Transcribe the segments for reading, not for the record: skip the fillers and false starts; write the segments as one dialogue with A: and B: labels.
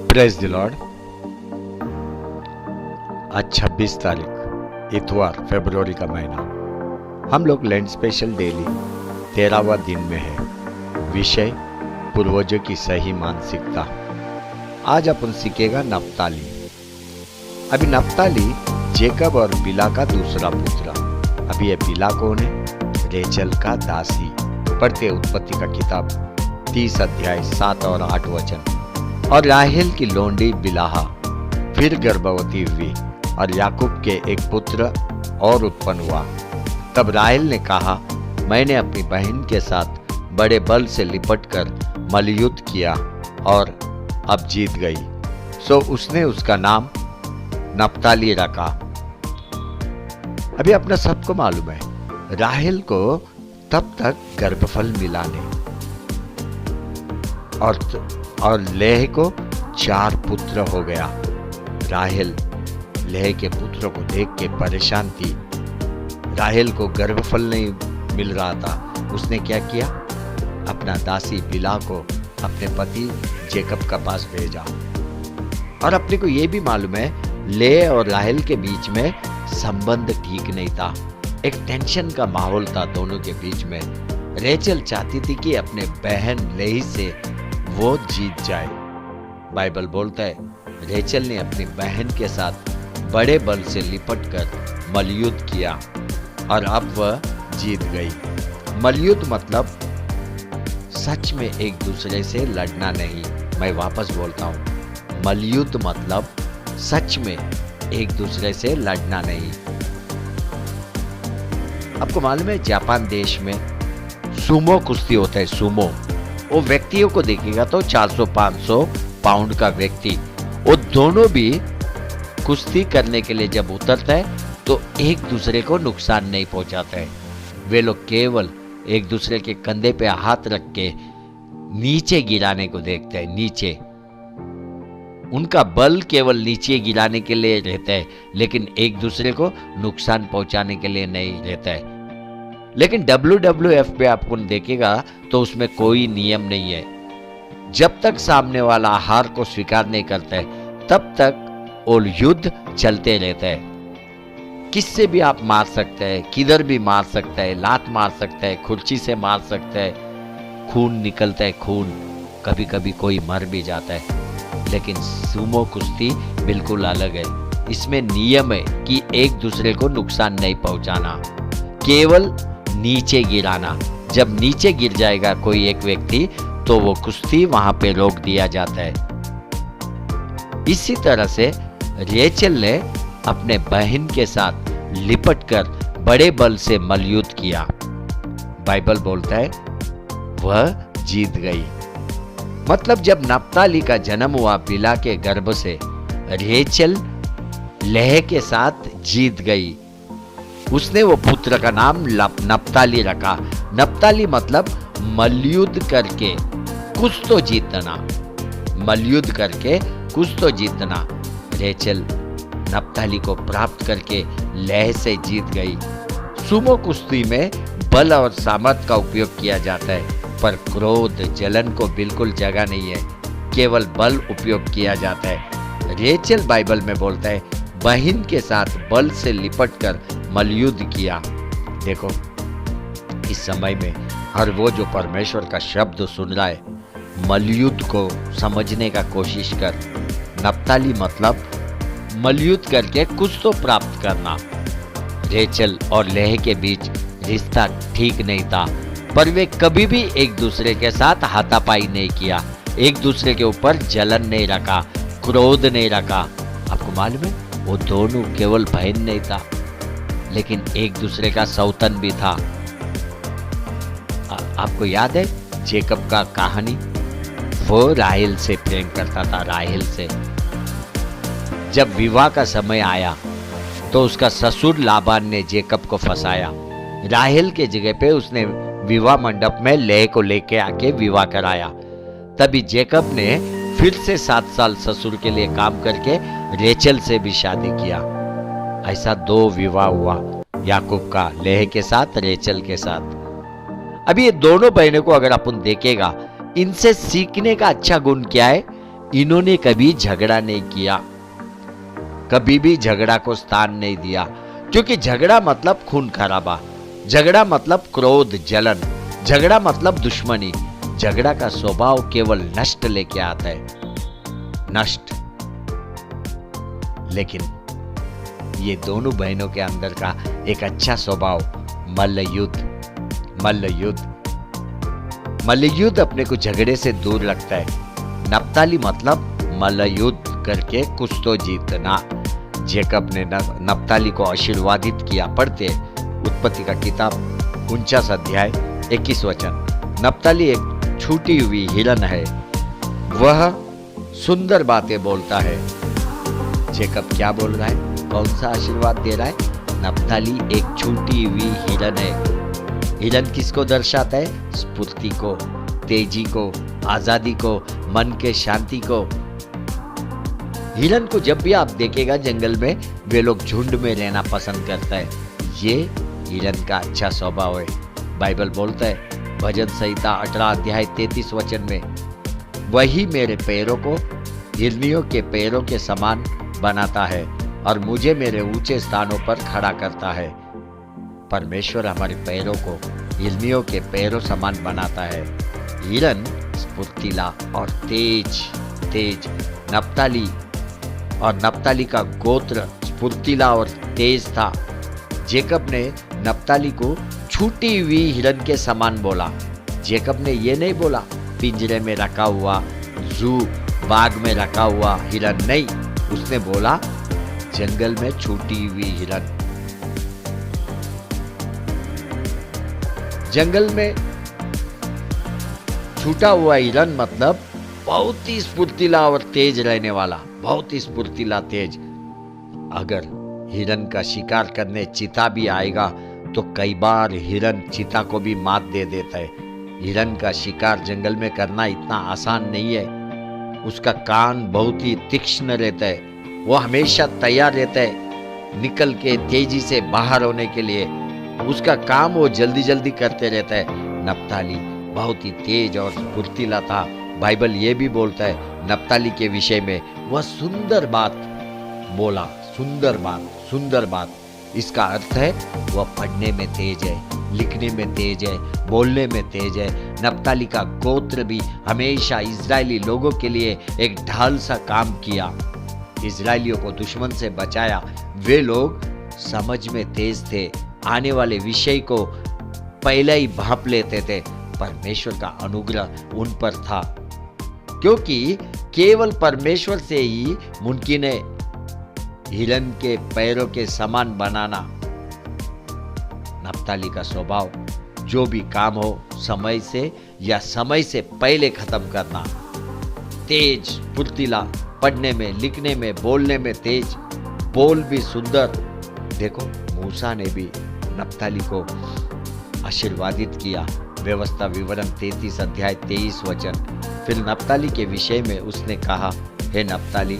A: Praise the Lord. आज 26 तारीख इतवार फरवरी का महीना। हम लोग लैंड स्पेशल डेली 13वां दिन में है। विषय पूर्वजों की सही मानसिकता। आज अपन सीखेगा नप्ताली। अभी नप्ताली जेकब और बिला का दूसरा पुत्र। अभी ये बिला कौन है? रेचल का दासी। पढ़ते उत्पत्ति का किताब 30 अध्याय 7 और 8 वचन। और राहेल की लोंडी बिलाहा फिर गर्भवती हुई और याकूब के एक पुत्र और उत्पन्न हुआ। तब राहेल ने कहा, मैंने अपनी बहन के साथ बड़े बल से लिपटकर मल्लयुद्ध किया और अब जीत गई। सो उसने उसका नाम नप्ताली रखा। अभी अपना सबको मालूम है, राहेल को तब तक गर्भफल मिला नहीं और लेह को 4 पुत्र हो गया। राहेल लेह के पुत्रों को देख के परेशान थी। राहेल को गर्भफल नहीं मिल रहा था। उसने क्या किया? अपना दासी बिला को अपने पति जेकब का पास भेजा। और अपने को यह भी मालूम है, लेह और राहेल के बीच में संबंध ठीक नहीं था। एक टेंशन का माहौल था दोनों के बीच में। रेचल चाहती थी कि अपने बहन लेही से वो जीत जाए। बाइबल बोलता है, रेचल ने अपनी बहन के साथ बड़े बल से लिपटकर मल्लयुद्ध किया और अब वह जीत गई। मल्लयुद्ध मतलब सच में एक दूसरे से लड़ना नहीं। मैं वापस बोलता हूं, मल्लयुद्ध मतलब सच में एक दूसरे से लड़ना नहीं। आपको मालूम है, जापान देश में सुमो कुश्ती होता है। सुमो वो व्यक्तियों को देखेगा तो 400-500 पाउंड का व्यक्ति, वो दोनों भी कुश्ती करने के लिए जब उतरता है तो एक दूसरे को नुकसान नहीं पहुंचाता है। वे लोग केवल एक दूसरे के कंधे पे हाथ रख के नीचे गिराने को देखते हैं। नीचे उनका बल केवल नीचे गिराने के लिए रहता है, लेकिन एक दूसरे को नुकसान पहुंचाने के लिए नहीं रहता है। लेकिन WWF पे आपको देखेगा तो उसमें कोई नियम नहीं है। जब तक सामने वाला हार को स्वीकार नहीं करता है तब तक वो युद्ध चलते रहता है। किससे भी आप मार सकते हैं, किधर भी मार सकता है, लात मार सकता है, खुर्ची से मार सकता है, खून निकलता है, खून कभी कभी कोई मर भी जाता है। लेकिन सुमो कुश्ती बिल्कुल अलग है। इसमें नियम है कि एक दूसरे को नुकसान नहीं पहुंचाना, केवल नीचे गिराना। जब नीचे गिर जाएगा कोई एक व्यक्ति तो वो कुश्ती वहां पे रोक दिया जाता है। इसी तरह से रेचल ने अपने बहन के साथ लिपटकर बड़े बल से मल्लयुद्ध किया। बाइबल बोलता है वह जीत गई। मतलब जब नप्ताली का जन्म हुआ बिला के गर्भ से, रेचल लेह के साथ जीत गई। उसने वो पुत्र का नाम नप्ताली रखा। नप्ताली मतलब मल्लयुद्ध करके कुछ तो जीतना। मल्लयुद्ध करके कुछ तो जीतना। रेचल नप्ताली को प्राप्त करके लेह से जीत गई। सुमो कुश्ती में बल और सामर्थ का उपयोग किया जाता है, पर क्रोध जलन को बिल्कुल जगह नहीं है। केवल बल उपयोग किया जाता है। रेचल बाइबल में बोलता है, बहन के साथ बल से लिपटकर मल्लयुद्ध किया। देखो, इस समय में हर वो जो परमेश्वर का शब्द सुन रहा है, मल्लयुद्ध को समझने का कोशिश कर। नप्ताली मतलब मल्लयुद्ध करके कुछ तो प्राप्त करना। रेचल और लेह के बीच रिश्ता ठीक नहीं था, पर वे कभी भी एक दूसरे के साथ हाथापाई नहीं किया, एक दूसरे के ऊपर जलन नहीं रखा, क्रोध नहीं रखा। आपको मालूम है, वो दोनों केवल बहन नहीं था, लेकिन एक दूसरे का सौतन भी था। आपको याद है जेकब का कहानी? वो राहेल से प्रेम करता था, राहेल से। जब विवाह का समय आया तो उसका ससुर लाबान ने जेकब को फंसाया। राहेल के जगह पे उसने विवाह मंडप में लेह को लेके आके विवाह कराया। तभी जेकब ने फिर से 7 साल ससुर के लिए काम करके रेचल से भी शादी किया। ऐसा 2 विवाह हुआ, याकूब का लेह के साथ, रेचल के साथ। अभी ये दोनों बहनों को अगर अपन देखेगा, इनसे सीखने का अच्छा गुण क्या है इन्होंने कभी झगड़ा नहीं किया, कभी भी झगड़ा को स्थान नहीं दिया, क्योंकि झगड़ा मतलब खून खराबा, झगड़ा मतलब क्रोध, जलन, झगड़ा मतलब दुश्मनी। झगड़ा का स्वभाव केवल नष्ट लेके आता है, नष्ट। लेकिन ये दोनों बहनों के अंदर का एक अच्छा स्वभाव, मल्ल युद्ध। मल्ल युद्ध, मल्ल युद्ध अपने को झगड़े से दूर रखता है। नप्ताली मतलब मल्ल युद्ध करके कुछ तो जीतना। जेकब ने नप्ताली को आशीर्वादित किया। पढ़ते उत्पत्ति का किताब 49 अध्याय 21 वचन। नप्ताली एक छूटी हुई हिरन है, वह सुंदर बातें बोलता है। जेकब क्या बोल रहा है, कौन सा आशीर्वाद दे रहा है? नप्ताली एक छूटी हुई हिरन है। हिरन किसको दर्शाता है? स्फूर्ति को, तेजी को, आजादी को, मन के शांति को। हिरन को जब भी आप देखेगा जंगल में, वे लोग झुंड में रहना पसंद करता है। ये हिरन का अच्छा स्वभाव है। बाइबल बोलता है भजन संहिता 18 अध्याय 33 वचन में, वही मेरे पैरों को हिरनियों के पैरों के समान बनाता है और मुझे मेरे ऊंचे स्थानों पर खड़ा करता है। परमेश्वर हमारे पैरों को हिरनियों के पैरों समान बनाता है। हिरन स्फूर्तिला और तेज तेज। नप्ताली और नप्ताली का गोत्र स्फूर्तिला और तेज था। जेकब ने नप्ताली को छूटी हुई हिरन के समान बोला। जेकब ने ये नहीं बोला पिंजरे में रखा हुआ, जू बाग में रखा हुआ हिरन, नहीं। उसने बोला जंगल में छूटी हुई हिरन। जंगल में छूटा हुआ हिरन मतलब बहुत ही स्फूर्तिला और तेज रहने वाला, बहुत ही स्फूर्तिला तेज। अगर हिरन का शिकार करने चीता भी आएगा तो कई बार हिरन चीता को भी मात दे देता है। हिरन का शिकार जंगल में करना इतना आसान नहीं है। उसका कान बहुत ही तीक्ष्ण रहता है, वो हमेशा तैयार रहता है निकल के तेजी से बाहर होने के लिए। उसका काम वो जल्दी जल्दी करते रहता है। नप्ताली बहुत ही तेज और फुर्तीला था। बाइबल ये भी बोलता है नप्ताली के विषय में, वह सुंदर बात बोला, सुंदर बात, सुंदर बात। इसका अर्थ है वह पढ़ने में तेज है, लिखने में तेज है, बोलने में तेज है। नप्ताली का गोत्र भी हमेशा इजरायली लोगों के लिए एक ढाल सा काम किया, इजरायलियों को दुश्मन से बचाया। वे लोग समझ में तेज थे, आने वाले विषय को पहले ही भांप लेते थे। परमेश्वर का अनुग्रह उन पर था, क्योंकि केवल परमेश्वर से ही मुमकिन है हिरन के पैरों के समान बनाना। नप्ताली का स्वभाव, जो भी काम हो समय से या समय से पहले खत्म करना। तेज, फुर्तीला, पढ़ने में, लिखने में, बोलने में तेज, बोल भी सुंदर। देखो मूसा ने भी नप्ताली को आशीर्वादित किया। व्यवस्था विवरण 33 अध्याय 23 वचन। फिर नप्ताली के विषय में उसने कहा, हे नप्ताली,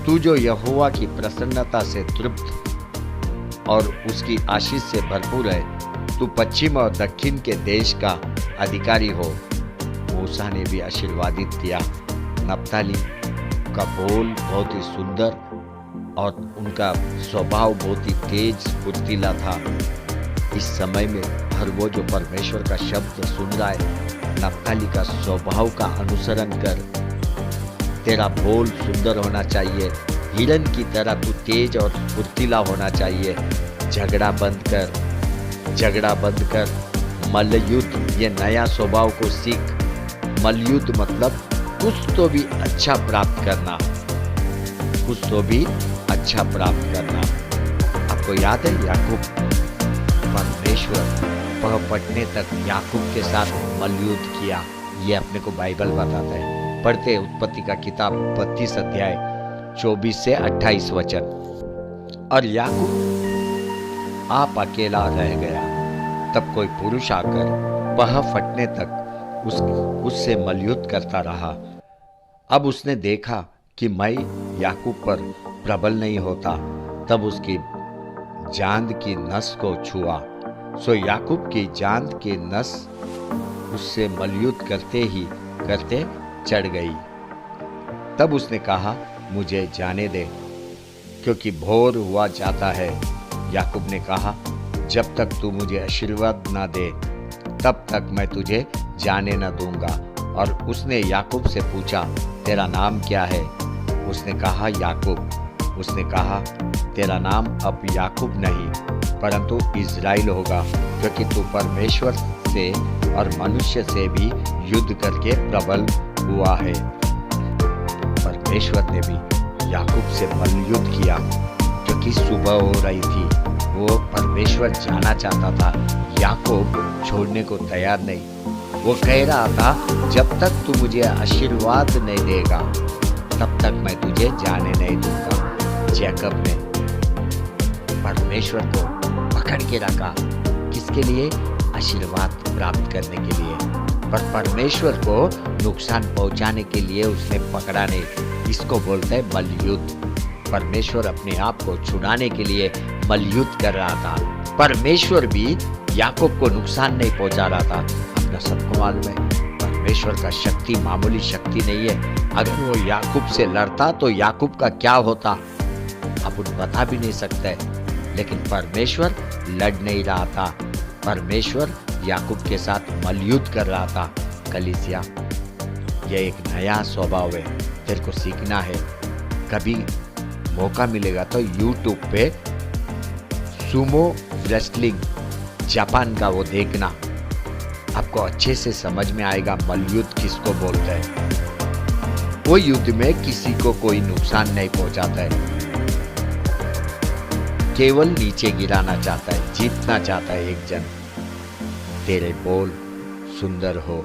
A: तू जो यहोवा की प्रसन्नता से तृप्त और उसकी आशीष से भरपूर है, तू पश्चिम और दक्षिण के देश का अधिकारी हो। मूसा ने भी आशीर्वादित किया। नप्ताली का बोल बहुत ही सुंदर और उनका स्वभाव बहुत ही तेज फुर्तीला था। इस समय में हर वो जो परमेश्वर का शब्द सुन रहा है, नप्ताली का स्वभाव का अनुसरण कर। तेरा बोल सुंदर होना चाहिए, हिरन की तरह तू तेज और फुर्तीला होना चाहिए। झगड़ा बंद कर, झगड़ा बंद कर। मल्लयुद्ध, ये नया स्वभाव को सीख। मल्लयुद्ध मतलब कुछ तो भी अच्छा प्राप्त करना, कुछ तो भी अच्छा प्राप्त करना। आपको याद है याकूब, परमेश्वर पढ़ने तक याकूब के साथ मल्लयुद्ध किया, ये अपने को बाइबल बताता है। पढ़ते उत्पत्ति का किताब 32 अध्याय 24 से 28 वचन। और याकूब आप अकेला रह गया। तब कोई पुरुष आकर पह फटने तक उससे मल्लयुद्ध करता रहा। अब उसने देखा कि मैं याकूब पर प्रबल नहीं होता, तब उसकी जांघ की नस को छुआ। सो याकूब की जांघ की नस उससे मल्लयुद्ध करते ही करते चढ़ गई। तब उसने कहा, मुझे जाने दे, क्योंकि भोर हुआ जाता है। याकूब ने कहा, जब तक तू मुझे आशीर्वाद ना दे तब तक मैं तुझे जाने न दूंगा। और उसने याकूब से पूछा, तेरा नाम क्या है? उसने कहा, याकूब। उसने कहा, तेरा नाम अब याकूब नहीं परंतु इज़राइल होगा, क्योंकि तू परमेश्वर से और मनुष्य से भी युद्ध करके प्रबल हुआ है। परमेश्वर ने भी याकूब से मल्लयुद्ध किया, क्योंकि सुबह हो रही थी। वो परमेश्वर जाना चाहता था, याकूब छोड़ने को तैयार नहीं। वो कह रहा था, जब तक तू मुझे आशीर्वाद नहीं देगा तब तक मैं तुझे जाने नहीं दूंगा। जैकब ने परमेश्वर को पकड़ के रखा, किसके लिए? आशीर्वाद प्राप्त करने के लिए। पर परमेश्वर को नुकसान पहुंचाने के लिए उसने पकड़ा नहीं। इसको बोलते हैं मल्लयुद्ध। परमेश्वर अपने आप को छुड़ाने के लिए मल्लयुद्ध कर रहा था। परमेश्वर भी याकूब को नुकसान नहीं पहुंचा रहा था। अपना सबको मालूम है, परमेश्वर का शक्ति मामूली शक्ति नहीं है। अगर वो याकूब से लड़ता तो याकूब का क्या होता अपन बता भी नहीं सकते। लेकिन परमेश्वर लड़ नहीं रहा था। परमेश्वर याकूब के साथ मल्लयुद्ध कर रहा था। कलीसिया, यह एक नया स्वभाव है, तेरे को सीखना है। कभी मौका मिलेगा तो यूट्यूब पे सुमो रेसलिंग जापान का वो देखना, आपको अच्छे से समझ में आएगा मल्लयुद्ध किसको बोलते हैं। वो युद्ध में किसी को कोई नुकसान नहीं पहुंचाता है, केवल नीचे गिराना चाहता है, जीतना चाहता है एक जन। तेरे बोल सुंदर हो,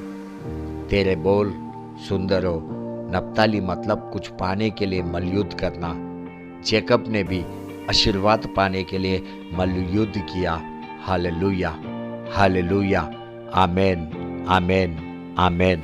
A: तेरे बोल सुंदर हो। नप्ताली मतलब कुछ पाने के लिए मल्लयुद्ध करना। जैकब ने भी आशीर्वाद पाने के लिए मल्लयुद्ध किया। हालेलुया, हालेलुया, आमेन, आमेन, आमेन।